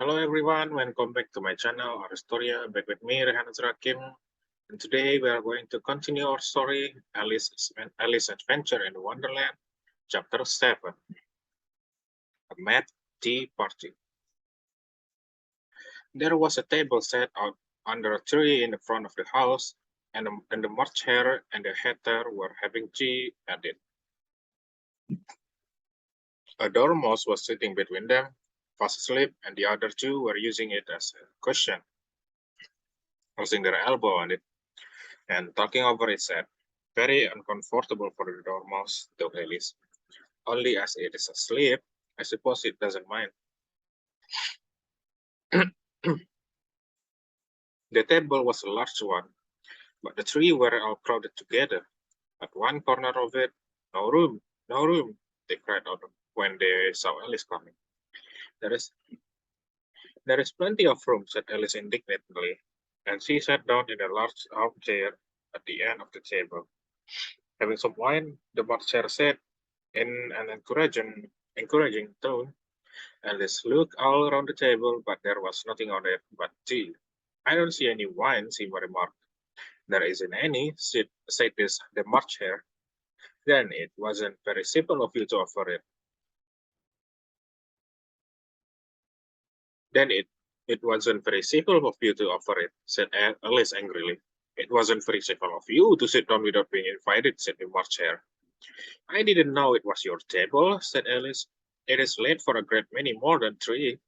Hello everyone, welcome back to my channel, Aristoria, back with me, Rehan Zrakim. And today we are going to continue our story, Alice's Adventure in Wonderland, Chapter 7, A Mad Tea Party. There was a table set out under a tree in the front of the house, and the March Hare and the Hatter were having tea at it. A dormouse was sitting between them, fast asleep, and the other two were using it as a cushion, posing their elbow on it and talking over it said, "Very uncomfortable for the dormouse, thought Alice. Only as it is asleep, I suppose it doesn't mind." The table was a large one, but the three were all crowded together. At one corner of it, "No room, no room," they cried out when they saw Alice coming. There is there is plenty of room, said Alice indignantly, and she sat down in a large armchair at the end of the table. "Having some wine?" the butler said in an encouraging tone. Alice looked all around the table, but there was nothing on it but tea. "I don't see any wine," she remarked. "There isn't any," said the March Hare. "Then it wasn't very simple of you to offer it." "Then it wasn't very simple of you to offer it," said Alice angrily. "It wasn't very simple of you to sit down without being invited," said the March Hare. "I didn't know it was your table," said Alice. "It is late for a great many more than three."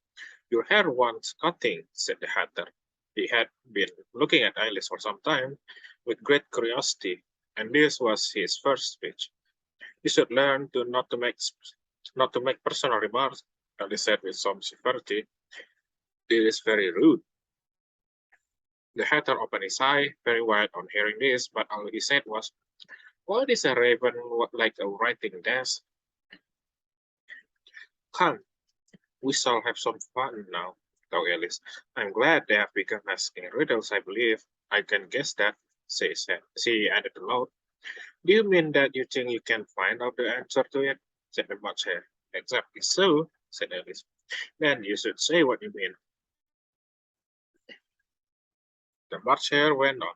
"Your hair wants cutting," said the Hatter. He had been looking at Alice for some time with great curiosity, and this was his first speech. "You should learn to not to make personal remarks," Alice said with some severity. "It is very rude." The Hatter opened his eye very wide on hearing this, but all he said was, "What is a raven like a writing desk?" "Come, we shall have some fun now," thought Alice. "I'm glad they have begun asking riddles, I believe. I can guess that," she said. She added aloud, "Do you mean that you think you can find out the answer to it?" said the March Hare. "Exactly so," said Alice. "Then you should say what you mean." The March Hare went on.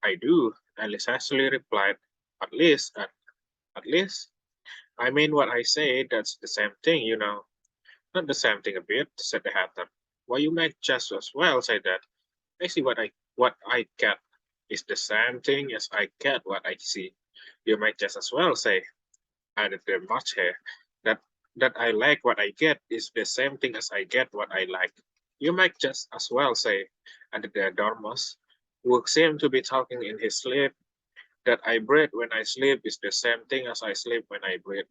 "I do," Alice hastily replied. At least, at least, I mean what I say, that's the same thing, you know." "Not the same thing a bit," said the Hatter. "Why, you might just as well say that. I see what I get is the same thing as I get what I see. You might just as well say," added the March Hare, that I like what I get is the same thing as I get what I like." "You might just as well say," added the Dormouse, who seemed to be talking in his sleep, "that I breathe when I sleep is the same thing as I sleep when I breathe."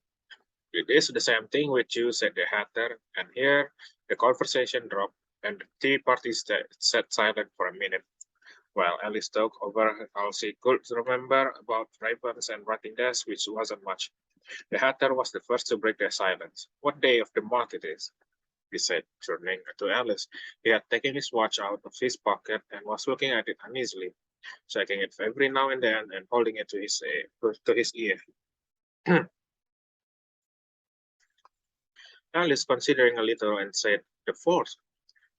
"It is the same thing with you," said the Hatter, and here the conversation dropped, and the tea party sat silent for a minute, while Alice talked over all she could remember about ravens and writing desks, which wasn't much. The Hatter was the first to break the silence. "What day of the month it is?" he said, turning to Alice. He had taken his watch out of his pocket and was looking at it uneasily, checking it every now and then and holding it to his ear. Alice considering a little and said, "The fourth."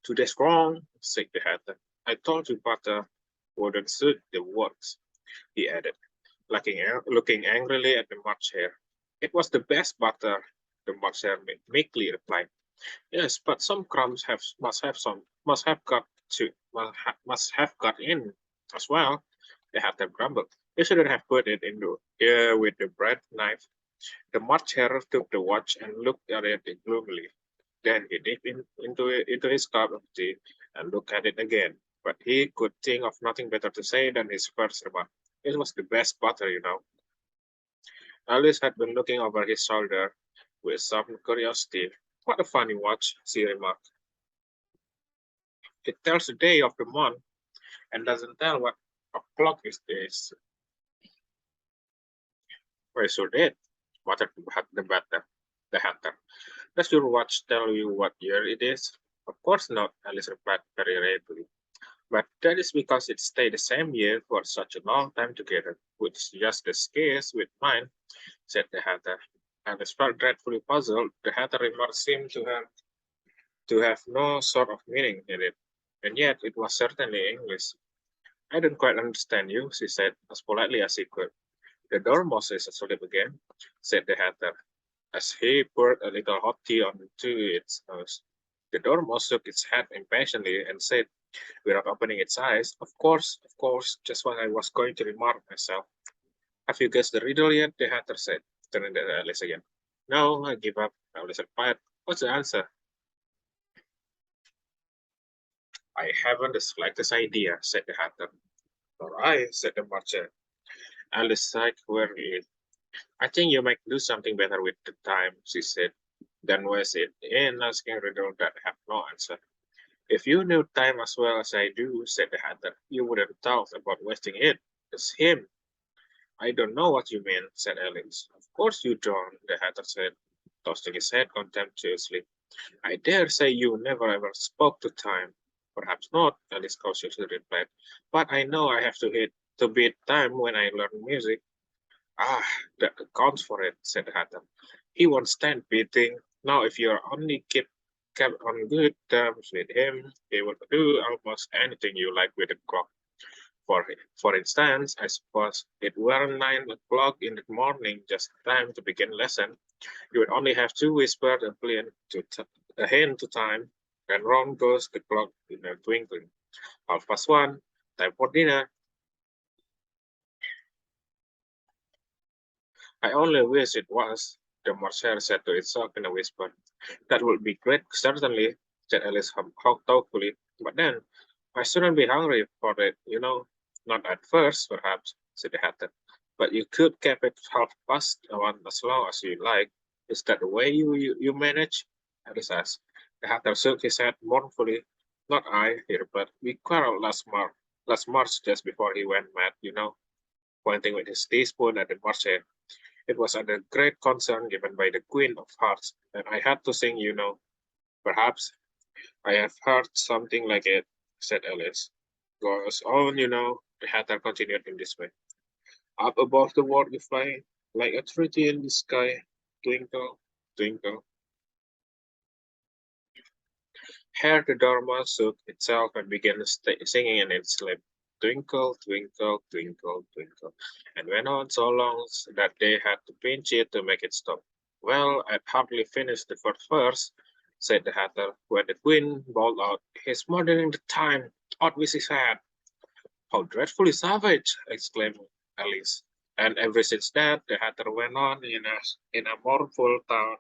"Today's wrong," said the Hatter. "I told you butter wouldn't suit the works," he added, looking angrily at the March Hare. "It was the best butter," the March Hare meekly replied. "Yes, but some crumbs must have got in as well," the Hatter grumbled. "You shouldn't have put it into here with the bread knife." The March Hare took the watch and looked at it gloomily. Then he dipped into his cup of tea and looked at it again. But he could think of nothing better to say than his first remark. "It was the best butter, you know." Alice had been looking over his shoulder with some curiosity. "What a funny watch," she remarked. "It tells the day of the month and doesn't tell what o'clock it is." "Why sure did," muttered the Hatter. "Does your watch tell you what year it is?" "Of course not," Alice replied very gravely. "But that is because it stayed the same year for such a long time together, which is just the case with mine," said the Hatter. Alice felt dreadfully puzzled. The Hatter remark seemed to her to have no sort of meaning in it. And yet it was certainly English. I don't quite understand you, she said, as politely as she could. The dormouse is asleep again, said the hatter, as he poured a little hot tea onto its nose. The dormouse shook its head impatiently and said, without opening its eyes, of course, just what I was going to remark myself. Have you guessed the riddle yet? The hatter said, turning to Alice again. No, I give up, Alice replied. What's the answer? I haven't the slightest idea, said the hatter. Nor I, said the marcher. Alice sighed wearily. I think you might do something better with the time, she said. Then was it in asking a riddle that have no answer. If you knew time as well as I do, said the hatter, you wouldn't thought about wasting it. It's him. I don't know what you mean, said Alice. Of course you don't, the hatter said, tossing his head contemptuously. I dare say you never ever spoke to time. Perhaps not, Alice cautiously replied, but I know I have to hit to beat time when I learn music. Ah, that accounts for it, said the hatter. He won't stand beating. Now if you're only kept on good terms with him, he will do almost anything you like with the clock. For instance, I suppose it were 9 o'clock in the morning, just time to begin lesson. You would only have to whisper a hint to time, and round goes the clock in a twinkling. 1:30, time for dinner. I only wish it was, the marcher said to itself in a whisper. That would be great, certainly, said Alice thoughtfully. But then, I shouldn't be hungry for it, you know. Not at first, perhaps, said the hatter. But you could keep it 1:30 as long as you like. Is that the way you manage? Alice asked. The hatter shook his head mournfully. Not I, he replied. We quarreled last March just before he went mad, you know, pointing with his teaspoon at the marcher. It was under great concern given by the Queen of Hearts, and I had to sing, you know. Perhaps I have heard something like it, said Alice. Goes on, you know, the hatter continued in this way. Up above the world you fly, like a treaty in the sky. Twinkle, twinkle. Here the dormouse shook itself and began singing in its sleep. Twinkle, twinkle, twinkle, twinkle, and went on so long that they had to pinch it to make it stop. Well, I'd hardly finished the first verse, said the hatter, when the queen bawled out, he's murdering the time, out with his head. How dreadfully savage! Exclaimed Alice. And ever since that, the hatter went on in a mournful tone.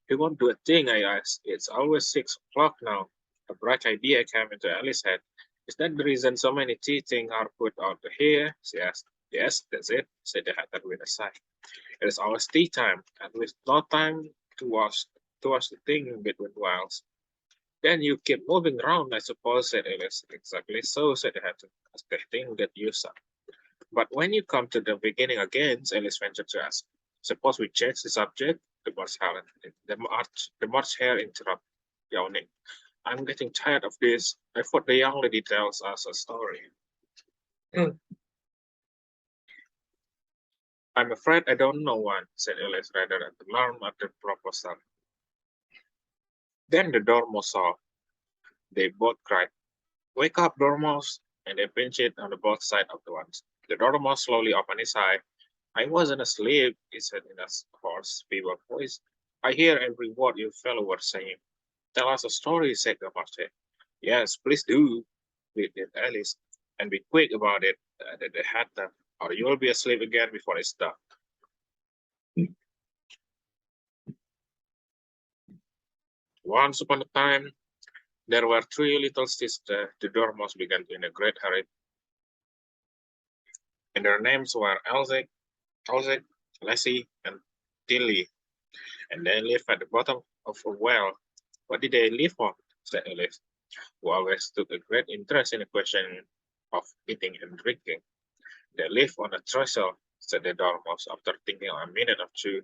He won't do a thing, I asked. It's always 6 o'clock now. A bright idea came into Alice's head. Is that the reason so many tea things are put out here? She asked. Yes, that's it, said the hatter with a sigh. It is always tea time, and with no time to wash the thing between whiles. Then you keep moving around, I suppose, said Alice. Exactly so, said the hatter, as the thing that you saw. But when you come to the beginning again, Alice ventured to ask, suppose we change the subject? The March hare interrupted, yawning. I'm getting tired of this. I thought the young lady tells us a story. I'm afraid I don't know one, said Alice, rather alarmed at the proposal. Then the dormouse saw. They both cried, wake up, dormouse! And they pinched it on the both sides of the ones. The dormouse slowly opened his eye. I wasn't asleep, he said in a hoarse, feeble voice. I hear every word you fellow were saying. Tell us a story, said the master. Yes, please do, pleaded Alice. And be quick about it, added the hatter, or you'll be asleep again before it's done. Once upon a time, there were three little sisters. The dormouse began in a great hurry, and their names were Elzig, Lassie, and Tilly, and they lived at the bottom of a well. What did they live on? Said Alice, who always took a great interest in the question of eating and drinking. They live on a trestle, said the dormouse after thinking a minute or two.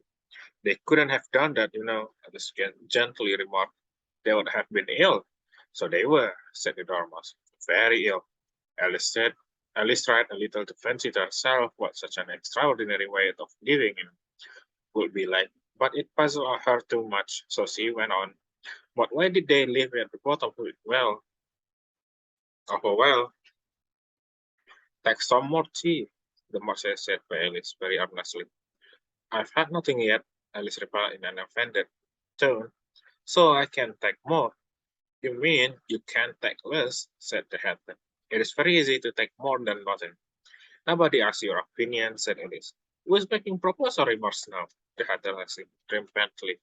They couldn't have done that, you know, Alice gently remarked. They would have been ill. So they were, said the dormouse. Very ill, Alice said. Alice tried a little to fancy to herself what such an extraordinary way of living would be like. But it puzzled her too much, so she went on. But why did they live at the bottom of it? Well, of a well, take some more tea, the Marquis said to Alice very earnestly. I've had nothing yet, Alice replied in an offended tone, so I can take more. You mean you can't take less, said the hatter. It is very easy to take more than nothing. Nobody asks your opinion, said Alice. Who is making proposal remarks now? The hatter asked triumphantly.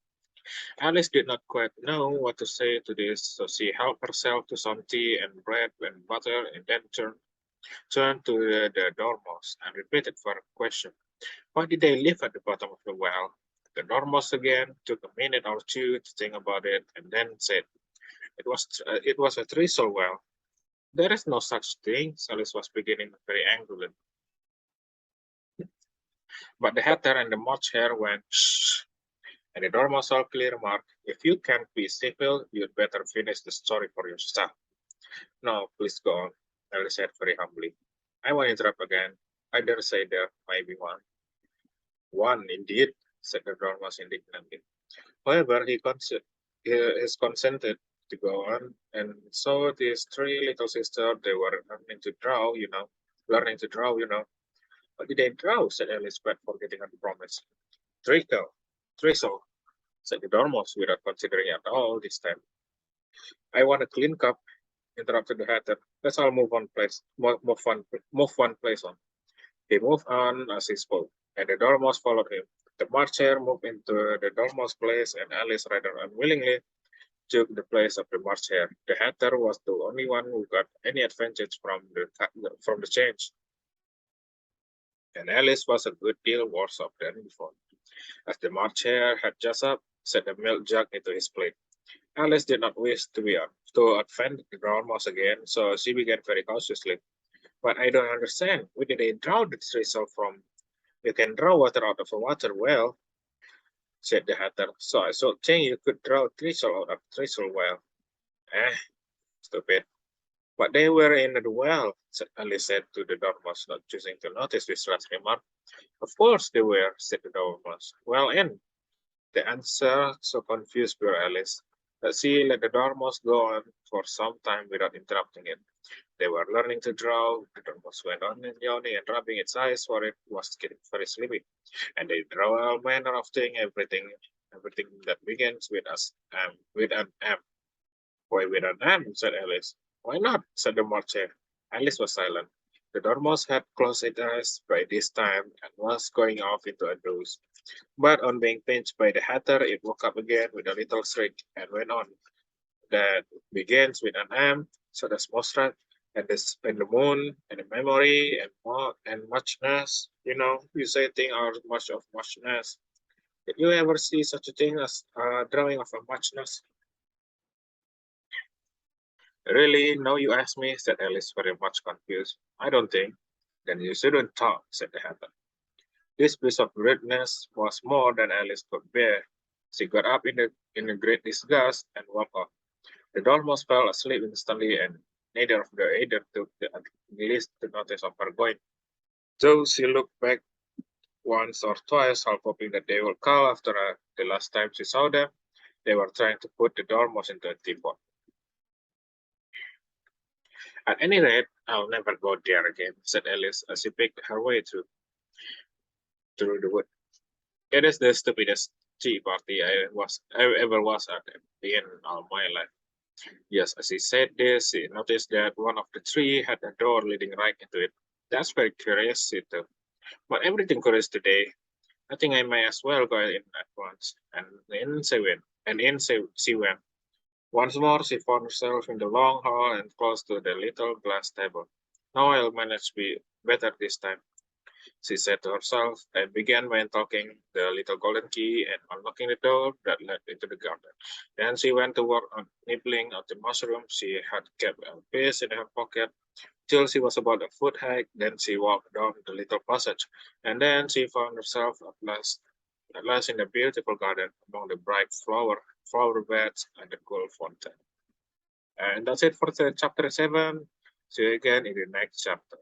Alice did not quite know what to say to this, so she helped herself to some tea and bread and butter and then turned to the dormouse and repeated for a question. Why did they live at the bottom of the well? The dormouse again took a minute or two to think about it and then said, it was a treasure well. There is no such thing, Alice was beginning very angrily. But the hatter and the March hare went, shh, and the dormouse softly remarked, if you can't be civil, you'd better finish the story for yourself. No, please go on, Alice said very humbly. I won't interrupt again. I dare say there might be one. One, indeed, said the dormouse indignantly. However, he is consented to go on, and so these three little sisters, they were learning to draw. What did they draw? Said Alice, quite forgetting her promise. Treacle, treacle, said the dormouse without considering at all this time. I want a clean cup, interrupted the hatter. Let's all move one place on. He moved on as he spoke, and the dormouse followed him. The marcher moved into the dormouse place, and Alice rather unwillingly took the place of the March hare. The hatter was the only one who got any advantage from the change, and Alice was a good deal worse off than before. As the March hare had just up, set the milk jug into his plate. Alice did not wish to offend the dormouse again, so she began very cautiously. But I don't understand. Where did they draw the treasure from? You can draw water out of a water well, said the hatter. So I should think you could draw treasure out of a treasure well. Eh, stupid. But they were in the well, Alice said to the dormouse, not choosing to notice this last remark. Of course they were, said the dormouse. Well, and the answer so confused poor Alice that she let the dormouse go on for some time without interrupting it. They were learning to draw. The dormouse went on and yawning and rubbing its eyes, for it was getting very sleepy. And they draw all manner of things, everything that begins with an M. Why with an M? Said Alice. Why not? Said the marcher. Alice was silent. The dormouse had closed its eyes by this time and was going off into a doze. But on being pinched by the hatter, it woke up again with a little shriek and went on. That begins with an M, so that's Mostrat, and the moon, and the memory, and more, and muchness. You say things are much of muchness. Did you ever see such a thing as a drawing of a muchness? Really? No, you ask me, said Alice, very much confused. I don't think. Then you shouldn't talk, said the hatter. This piece of rudeness was more than Alice could bear. She got up in a great disgust and walked off. The dormouse fell asleep instantly, and neither of the either took the least notice of her going. So she looked back once or twice, half hoping that they would call after the last time she saw them. They were trying to put the dormouse into a teapot. At any rate, I'll never go there again, said Alice as she picked her way through the wood. It is the stupidest tea party I ever was at in all my life. Yes, as he said this, he noticed that one of the three had a door leading right into it. That's very curious, he thought. But everything curious today. I think I may as well go in at once. And in she went. Once more, she found herself in the long hall and close to the little glass table. Now I'll manage to be better this time, she said to herself, and began when talking the little golden key and unlocking the door that led into the garden. Then she went to work on nibbling at the mushroom she had kept a piece in her pocket till she was about a foot high. Then she walked down the little passage, and then she found herself at last in a beautiful garden among the bright flower beds and the cool fountain. And that's it for the chapter 7. See you again in the next chapter.